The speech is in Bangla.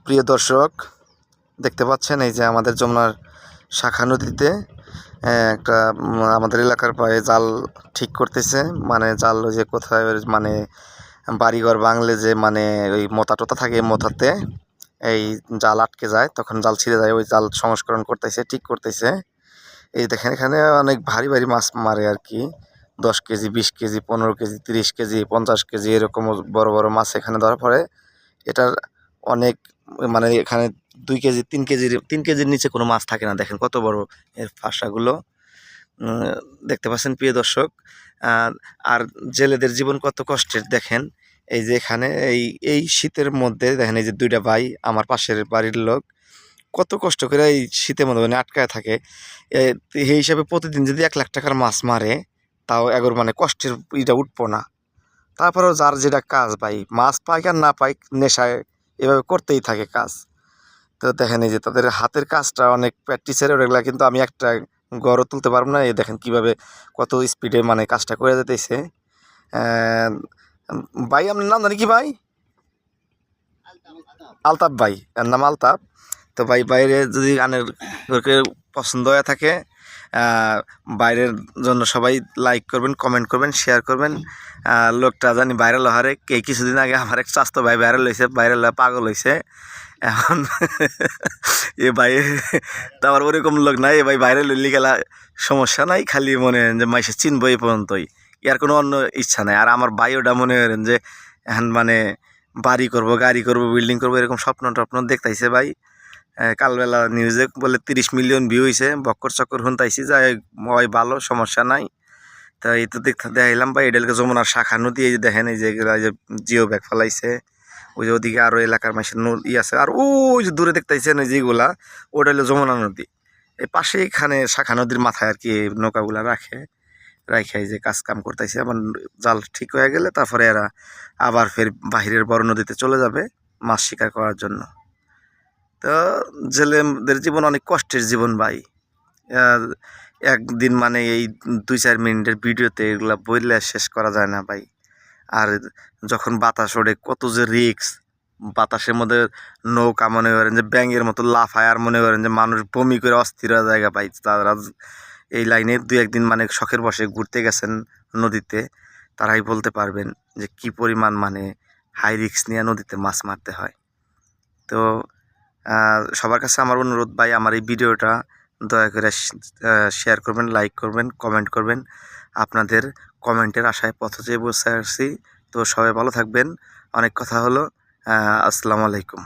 প্রিয় দর্শক, দেখতে পাচ্ছেন এই যে আমাদের যমুনার শাখা নদীতে একটা আমাদের এলাকার পায়ে জাল ঠিক করতেছে। মানে জাল ওই যে কোথায় মানে বাড়িঘর বাংলে যে মানে ওই মোতা টোতা থাকে, মোতাতে এই জাল আটকে যায়, তখন জাল ছিঁড়ে যায়, ওই জাল সংস্করণ করতেছে, ঠিক করতেছে। এই দেখেন এখানে অনেক ভারী ভারী মাছ মারে আর কি, 10 KG, 20 KG, 15 KG, 30 KG, 50 KG এরকম বড় বড় মাছ এখানে ধরা পড়ে। এটার অনেক মানে এখানে 2 কেজি, 3 কেজির 3 কেজির নিচে কোনো মাছ থাকে না। দেখেন কত বড় এর ফাঁসাগুলো, দেখতে পাচ্ছেন প্রিয় দর্শক। আর জেলেদের জীবন কত কষ্টের দেখেন। এই যে এখানে এই শীতের মধ্যে দেখেন, এই যে 2টা ভাই আমার পাশের বাড়ির লোক কত কষ্ট করে এই শীতের মধ্যে মানে আটকায় থাকে। এই হিসাবে প্রতিদিন যদি 1 লাখ টাকার মাছ মারে, তাও এগোর মানে কষ্টের ইটা উঠবো না। তারপরেও যার যেটা কাজ ভাই, মাছ পাই আর না পাই, নেশায় এভাবে করতেই থাকে কাজ। তো দেখেন এই যে তাদের হাতের কাজটা অনেক প্র্যাকটিসের, ওগুলা কিন্তু আমি একটা গড়ও তুলতে পারবো না। এই দেখেন কিভাবে কত স্পিডে মানে কাজটা করে যেতেছে। ভাই আপনার নাম জানি কি ভাই? আলতাফ ভাই, এর নাম আলতাফ। তো ভাই বাইরে যদি গানের পছন্দ হয়ে থাকে, বাইরের জন্য সবাই লাইক করবেন, কমেন্ট করবেন, শেয়ার করবেন। লোকটা জানি ভাইরাল হারে কে, কিছুদিন আগে আমার এক স্বাস্থ্য ভাই ভাইরাল হয়েছে, ভাইরাল হয়ে পাগল হয়েছে এখন। এ ভাই তারপর ওরকম লোক নাই, এ ভাই ভাইরাল হইলে গেলা সমস্যা নাই, খালি মনে হয় যে মাইসে চিনবো এই পর্যন্তই, ইয়ার কোনো অন্য ইচ্ছা নাই। আর আমার ভাই ওটা মনে করেন যে এখন মানে বাড়ি করব, গাড়ি করব, বিল্ডিং করবো, এরকম স্বপ্ন টপ্ন দেখতাইছে ভাই। কালবেলা নিউজে বলে 30 মিলিয়ন ভিউ হয়েছে, বক্কর চক্কর শুনতাইছি, যাই ভাই ভালো, সমস্যা নাই। তা এই তো দেখাইলাম ভাই, এডেলকে যমুনার শাখা নদী। এই যে দেখেন এই যে জিও ব্যাগ ফেলাইছে, ওই যে ওদিকে আরো এলাকার মাসের নদী আছে। আর ওই যে দূরে দেখতেছেন ওই যেগুলা, ওটা হলো যমুনা নদী। এই পাশে এখানে শাখা নদীর মাথায় আর কি নৌকাগুলা রাখে এই যে কাজ কাম করতেছে। আবার জাল ঠিক হয়ে গেলে তারপরে এরা আবার ফের বাহিরের বড় নদীতে চলে যাবে মাছ শিকার করার জন্য। তো জেলেদের জীবন অনেক কষ্টের জীবন ভাই। একদিন মানে এই 2-4 মিনিটের ভিডিওতে এগুলা বললে শেষ করা যায় না ভাই। আর যখন বাতাস ওঠে কত যে রিক্স, বাতাসের মধ্যে নৌকা মনে করেন যে ব্যাঙের মতো লাফায়, আর মনে করেন যে মানুষ বমি করে অস্থির হয়ে জায়গা পাই। তারা এই লাইনে 2-1 দিন মানে শখের বসে ঘুরতে গেছেন নদীতে, তারাই বলতে পারবেন যে কি পরিমাণ মানে হাই রিক্স নিয়ে নদীতে মাছ মারতে হয়। তো সবার কাছে আমার অনুরোধ ভাই, আমার এই ভিডিওটা দয়া করে শেয়ার করবেন, লাইক করবেন, কমেন্ট করবেন। আপনাদের কমেন্টের আশায় পথ চেয়ে বসে আসছি। তো সবাই ভালো থাকবেন। অনেক কথা হলো। আসসালামু আলাইকুম।